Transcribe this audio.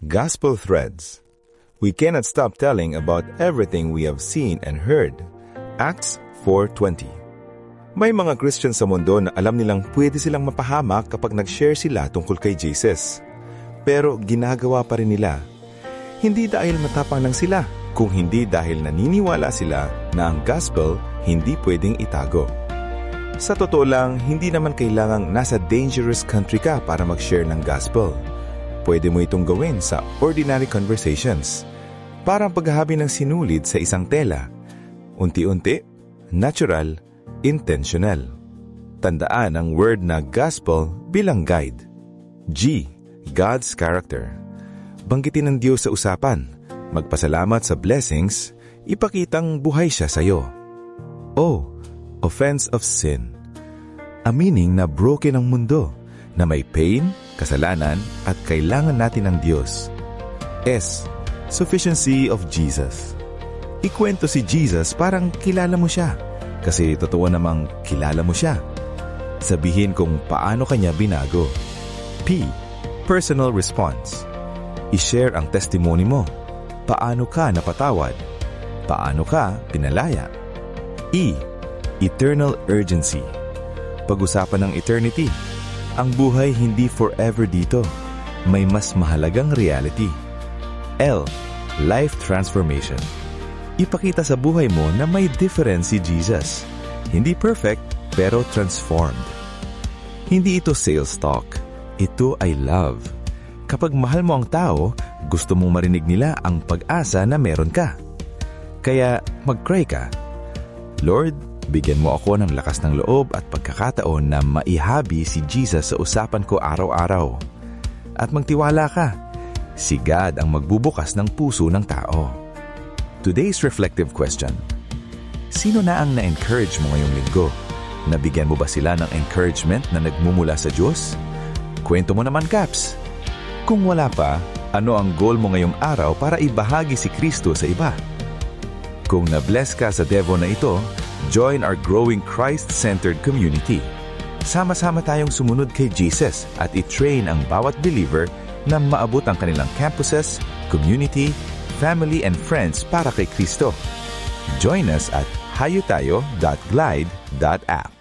Gospel Threads. We cannot stop telling about everything we have seen and heard. Acts 4:20. May mga Christian sa mundo na alam nilang pwede silang mapahamak kapag nag-share sila tungkol kay Jesus. Pero ginagawa pa rin nila. Hindi dahil matapang lang sila, kung hindi dahil naniniwala sila na ang gospel hindi pwedeng itago. Sa totoo lang, hindi naman kailangang nasa dangerous country ka para mag-share ng gospel. Pwede mo itong gawin sa ordinary conversations. Parang paghahabi ng sinulid sa isang tela. Unti-unti, natural, intentional. Tandaan ang word na gospel bilang guide. G. God's character. Banggitin ng Diyos sa usapan. Magpasalamat sa blessings, ipakitang buhay siya sa iyo. O. Offense of sin. Aminin na broken ang mundo, na may pain, kasalanan, at kailangan natin ng Diyos. S. Sufficiency of Jesus. Ikwento si Jesus parang kilala mo siya, kasi totoo namang kilala mo siya. Sabihin kung paano kanya binago. P. Personal response. I-share ang testimony mo. Paano ka napatawad? Paano ka pinalaya? E. Eternal urgency. Pag-usapan ng eternity. Ang buhay hindi forever dito. May mas mahalagang reality. L. Life transformation. Ipakita sa buhay mo na may difference si Jesus. Hindi perfect, pero transformed. Hindi ito sales talk. Ito ay love. Kapag mahal mo ang tao, gusto mong marinig nila ang pag-asa na meron ka. Kaya mag-cry ka. Lord, bigyan mo ako ng lakas ng loob at pagkakataon na maihabi si Jesus sa usapan ko araw-araw. At magtiwala ka, si God ang magbubukas ng puso ng tao. Today's reflective question. Sino na ang na-encourage mo ngayong linggo? Nabigyan mo ba sila ng encouragement na nagmumula sa Diyos? Kwento mo naman, Caps. Kung wala pa, ano ang goal mo ngayong araw para ibahagi si Kristo sa iba? Kung na-bless ka sa Devo na ito, join our growing Christ-centered community. Sama-sama tayong sumunod kay Jesus at i-train ang bawat believer na maabot ang kanilang campuses, community, family, and friends para kay Kristo. Join us at hayutayo.glide.app.